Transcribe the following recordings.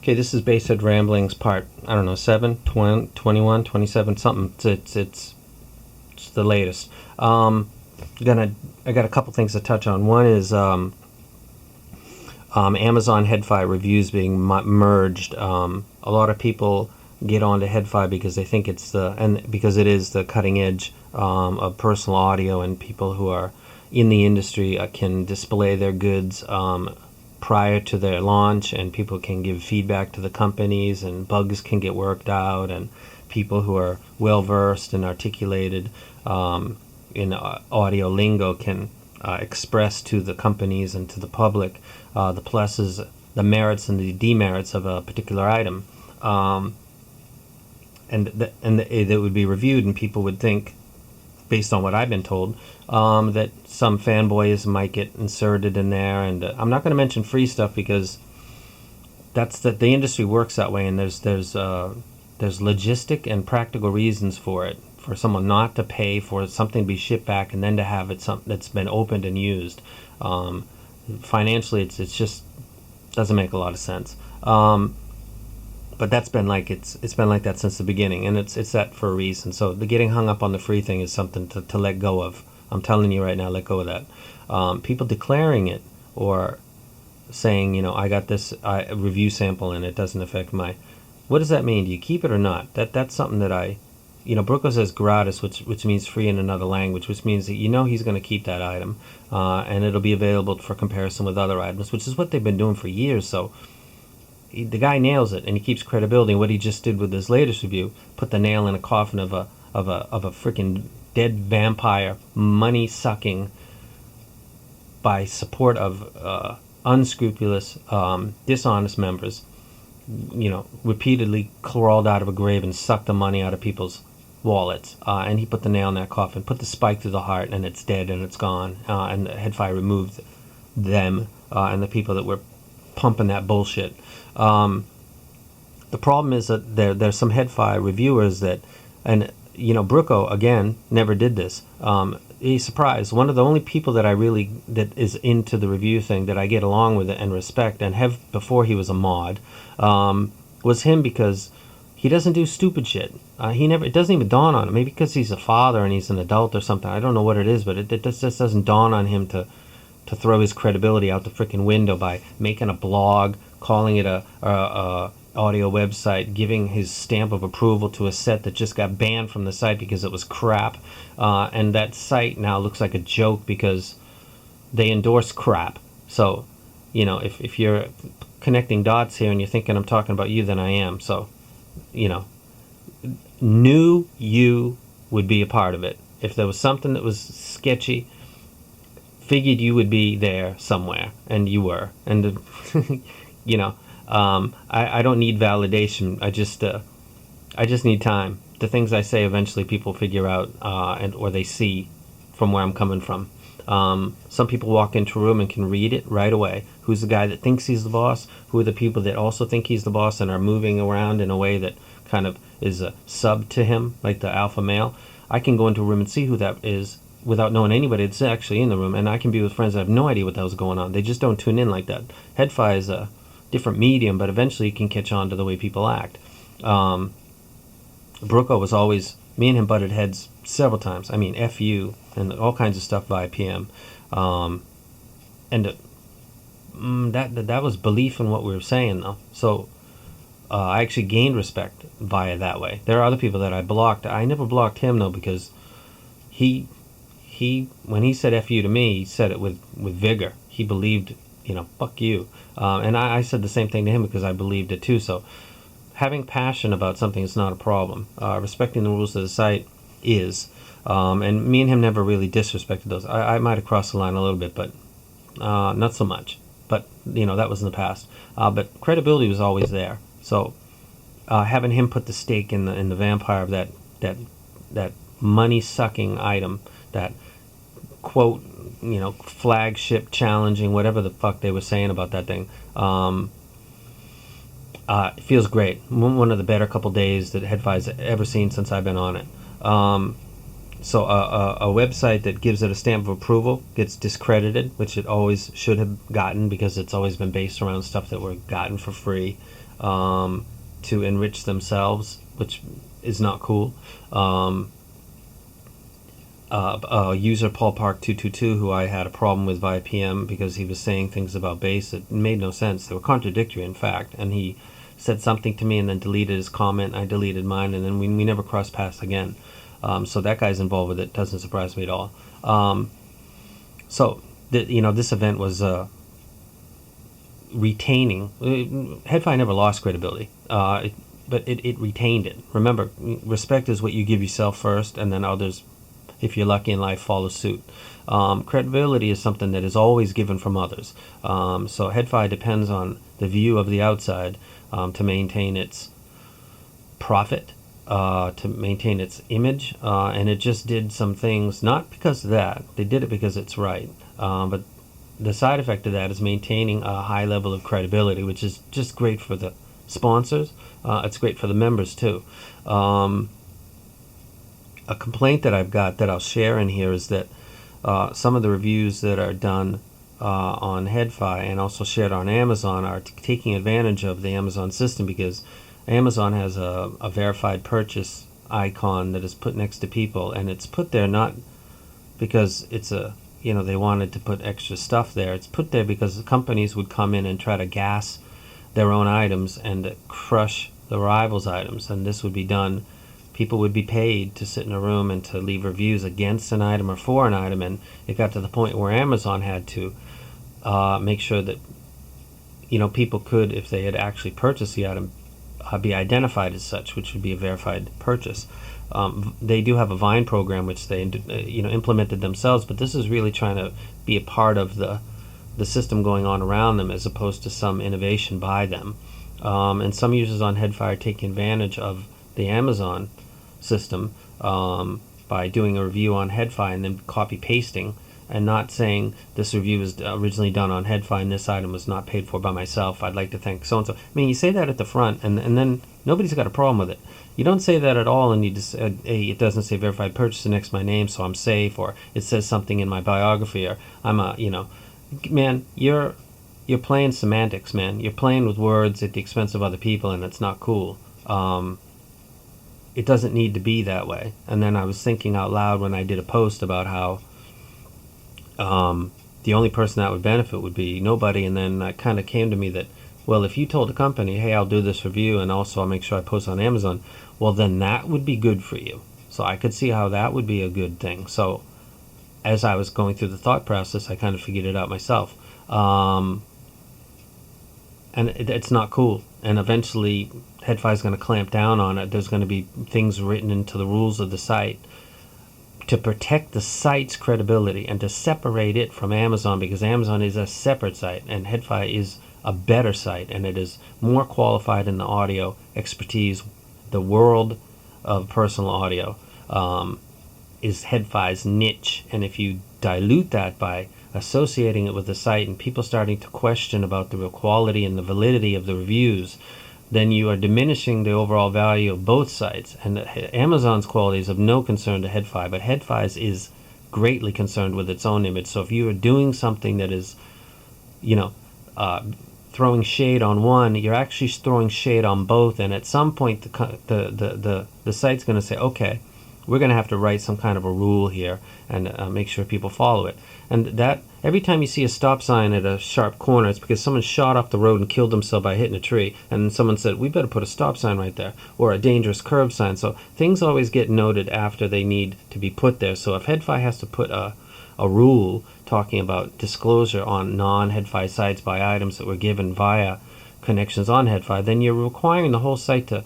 Okay, this is Basshead Ramblings part, I don't know, 7, 20, 21, 27, something. It's the latest. I got a couple things to touch on. One is Amazon Headfi reviews being merged. A lot of people get onto Headfi because they think because it is the cutting edge of personal audio, and people who are in the industry can display their goods prior to their launch, and people can give feedback to the companies, and bugs can get worked out, and people who are well versed and articulated in audio lingo can express to the companies and to the public the pluses, the merits, and the demerits of a particular item, and it would be reviewed, and people would think, based on what I've been told, that some fanboys might get inserted in there. And I'm not going to mention free stuff because the industry works that way, and there's logistic and practical reasons for it, for someone not to pay for something to be shipped back and then to have it something that's been opened and used. Financially, it's just doesn't make a lot of sense. But that's been like it's been like that since the beginning, and it's that for a reason. So the getting hung up on the free thing is something to let go of. I'm telling you right now, let go of that. People declaring it or saying, I got this review sample and it doesn't affect my. What does that mean? Do you keep it or not? That's something that Brooko says gratis, which means free in another language, which means that he's going to keep that item, and it'll be available for comparison with other items, which is what they've been doing for years. So the guy nails it, and he keeps credibility. What he just did with his latest review, put the nail in a coffin of a freaking dead vampire, money sucking, by support of unscrupulous, dishonest members. Repeatedly crawled out of a grave and sucked the money out of people's wallets, and he put the nail in that coffin, put the spike through the heart, and it's dead and it's gone. And Headfi removed them and the people that were pumping that bullshit. The problem is that there's some Headfi reviewers that, and Brooko again never did this. He's surprised. One of the only people that that is into the review thing that I get along with it and respect, and have before he was a mod, was him, because he doesn't do stupid shit. It doesn't even dawn on him. Maybe because he's a father and he's an adult or something. I don't know what it is, but it just doesn't dawn on him to throw his credibility out the freaking window by making a blog, calling it a audio website, giving his stamp of approval to a set that just got banned from the site because it was crap, and that site now looks like a joke because they endorse crap. So if you're connecting dots here and you're thinking I'm talking about you, then I am. So knew you would be a part of it. If there was something that was sketchy, figured you would be there somewhere, and you were. And I don't need validation. I just need time. The things I say, eventually people figure out, or they see from where I'm coming from. Some people walk into a room and can read it right away. Who's the guy that thinks he's the boss? Who are the people that also think he's the boss and are moving around in a way that kind of is a sub to him, like the alpha male? I can go into a room and see who that is without knowing anybody that's actually in the room, and I can be with friends that have no idea what the hell's going on. They just don't tune in like that. Headfi is a different medium, but eventually you can catch on to the way people act. Brooko was always, me and him butted heads several times. I mean, F you, and all kinds of stuff via PM. And that was belief in what we were saying, though. So I actually gained respect via that way. There are other people that I blocked. I never blocked him, though, because he when he said F you to me, he said it with vigor. He believed, fuck you. And I said the same thing to him because I believed it too. So having passion about something is not a problem. Respecting the rules of the site is. And me and him never really disrespected those. I might have crossed the line a little bit, but not so much. But, that was in the past. But credibility was always there. So having him put the stake in the vampire of that money-sucking item, that quote, flagship challenging, whatever the fuck they were saying about that thing, it feels great. One of the better couple days that Headfi's ever seen since I've been on it. So a website that gives it a stamp of approval gets discredited, which it always should have gotten, because it's always been based around stuff that were gotten for free to enrich themselves, which is not cool. User Paul Park 222, who I had a problem with via PM because he was saying things about base that made no sense. They were contradictory, in fact, and he said something to me and then deleted his comment. I deleted mine, and then we never crossed paths again. So that guy's involved with it. Doesn't surprise me at all. This event was retaining. Headfi never lost credibility, but it retained it. Remember, respect is what you give yourself first, and then others, if you're lucky in life, follow suit. Credibility is something that is always given from others. So Headfi depends on the view of the outside to maintain its profit, to maintain its image, and it just did some things, not because of that. They did it because it's right. But the side effect of that is maintaining a high level of credibility, which is just great for the sponsors. It's great for the members, too. A complaint that I've got that I'll share in here is that some of the reviews that are done on Headfi and also shared on Amazon are taking advantage of the Amazon system, because Amazon has a verified purchase icon that is put next to people, and it's put there not because it's they wanted to put extra stuff there. It's put there because the companies would come in and try to gas their own items and crush the rivals' items, and this would be done. People would be paid to sit in a room and to leave reviews against an item or for an item, and it got to the point where Amazon had to make sure that people could, if they had actually purchased the item, be identified as such, which would be a verified purchase. They do have a Vine program which they implemented themselves, but this is really trying to be a part of the system going on around them, as opposed to some innovation by them. And some users on Headfi are taking advantage of the Amazon system by doing a review on Headfi and then copy pasting and not saying this review was originally done on Headfi and this item was not paid for by myself. I'd like to thank so and so. I mean, you say that at the front, and then nobody's got a problem with it. You don't say that at all, and you just hey, it doesn't say verified purchaser next to my name, so I'm safe, or it says something in my biography, or I'm man, you're playing semantics, man. You're playing with words at the expense of other people, and it's not cool. It doesn't need to be that way. And then I was thinking out loud when I did a post about how the only person that would benefit would be nobody, and then it kind of came to me that, well, if you told a company, hey, I'll do this review and also I'll make sure I post on Amazon, well, then that would be good for you. So I could see how that would be a good thing. So as I was going through the thought process, I kind of figured it out myself. And it's not cool. And eventually, Headfi is going to clamp down on it. There's going to be things written into the rules of the site to protect the site's credibility and to separate it from Amazon, because Amazon is a separate site and Headfi is a better site, and it is more qualified in the audio expertise. The world of personal audio is Headfi's niche, and if you dilute that by associating it with the site and people starting to question about the real quality and the validity of the reviews, then you are diminishing the overall value of both sites. And Amazon's quality is of no concern to Headfi, but Headfi's is greatly concerned with its own image. So if you are doing something that is, throwing shade on one, you're actually throwing shade on both. And at some point, the site's going to say, okay, we're going to have to write some kind of a rule here and make sure people follow it. And that every time you see a stop sign at a sharp corner, it's because someone shot off the road and killed himself by hitting a tree, and someone said, we better put a stop sign right there, or a dangerous curb sign. So things always get noted after they need to be put there. So if Headfi has to put a rule talking about disclosure on non-Headfi sites by items that were given via connections on Headfi, then you're requiring the whole site to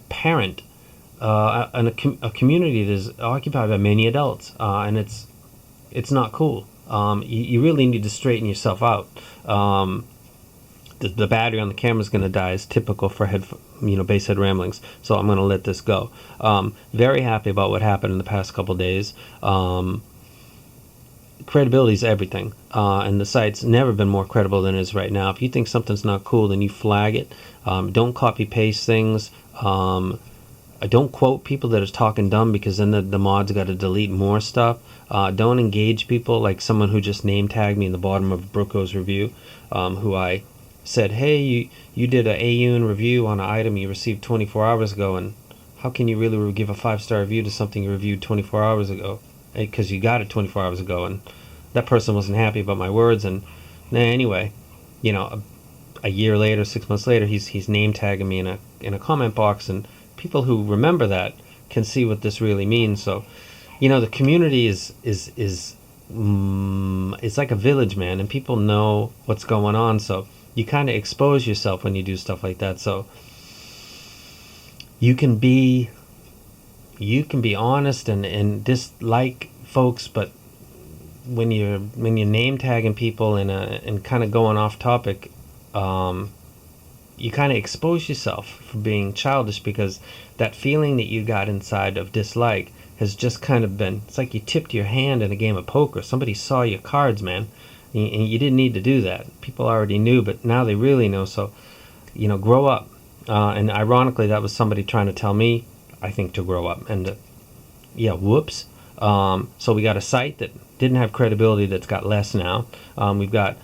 parent a community that is occupied by many adults, and it's not cool. You really need to straighten yourself out. The battery on the camera is going to die, is typical for Basshead ramblings. So I'm going to let this go. Very happy about what happened in the past couple days. Credibility is everything, and the site's never been more credible than it is right now. If you think something's not cool, then you flag it. Don't copy paste things. I don't quote people that are talking dumb, because then the mods got to delete more stuff. Don't engage people like someone who just name tagged me in the bottom of Brooko's review, who I said, hey, you did a AUN review on an item you received 24 hours ago, and how can you really give a 5-star review to something you reviewed 24 hours ago? Because you got it 24 hours ago, and that person wasn't happy about my words. And anyway, a year later, 6 months later, he's name tagging me in a comment box, and people who remember that can see what this really means. So, the community is it's like a village, man, and people know what's going on. So you kind of expose yourself when you do stuff like that. So you can be honest and dislike folks, but when you're name tagging people and kind of going off topic, you kind of expose yourself for being childish, because that feeling that you got inside of dislike has just kind of been, it's like you tipped your hand in a game of poker. Somebody saw your cards, man, and you didn't need to do that. People already knew, but now they really know. So, grow up. And ironically, that was somebody trying to tell me, I think, to grow up. And yeah, whoops. So we got a site that didn't have credibility that's got less now. We've got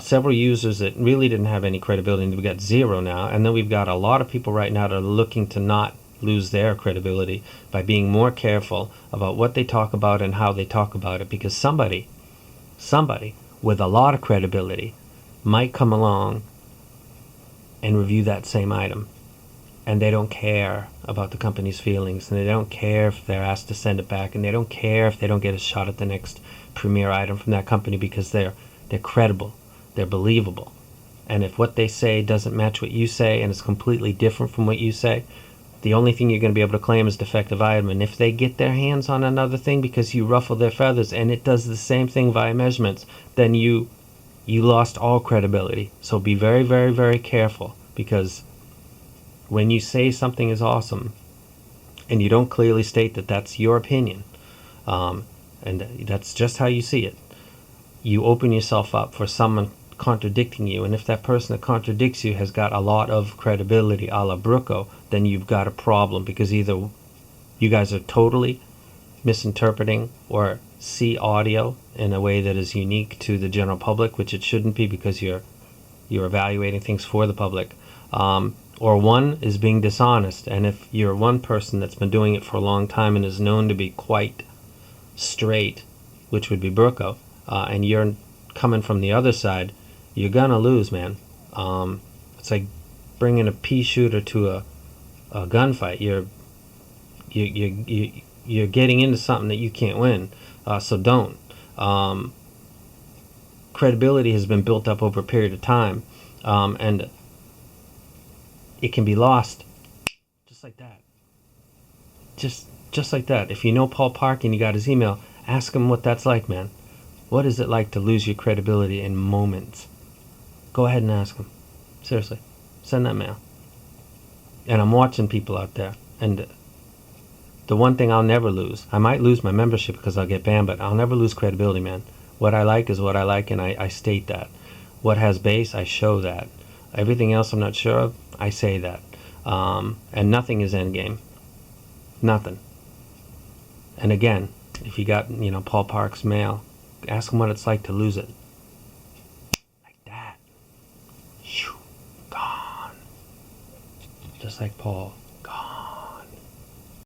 several users that really didn't have any credibility, and we got 0 now. And then we've got a lot of people right now that are looking to not lose their credibility by being more careful about what they talk about and how they talk about it, because somebody with a lot of credibility might come along and review that same item, and they don't care about the company's feelings, and they don't care if they're asked to send it back, and they don't care if they don't get a shot at the next premier item from that company, because they're credible, they're believable. And if what they say doesn't match what you say and it's completely different from what you say, the only thing you're going to be able to claim is defective item. And if they get their hands on another thing because you ruffle their feathers and it does the same thing via measurements, then you lost all credibility. So be very, very, very careful, because when you say something is awesome and you don't clearly state that that's your opinion, and that's just how you see it, you open yourself up for someone contradicting you. And if that person that contradicts you has got a lot of credibility, a la Brooko, then you've got a problem, because either you guys are totally misinterpreting or see audio in a way that is unique to the general public, which it shouldn't be, because you're evaluating things for the public, or one is being dishonest. And if you're one person that's been doing it for a long time and is known to be quite straight, which would be Brooko, and you're coming from the other side, you're gonna lose, man. It's like bringing a pea shooter to a gunfight. You're getting into something that you can't win. So don't. Credibility has been built up over a period of time, and it can be lost just like that. Just like that. If you know Paul Park and you got his email, ask him what that's like, man. What is it like to lose your credibility in moments? Go ahead and ask him. Seriously. Send that mail. And I'm watching people out there, and the one thing I'll never lose, I might lose my membership because I'll get banned, but I'll never lose credibility, man. What I like is what I like, and I state that. What has base, I show that. Everything else I'm not sure of, I say that. And nothing is endgame. Nothing. And again, if you got, Paul Park's mail, ask him what it's like to lose it. Like that. Gone. Just like Paul.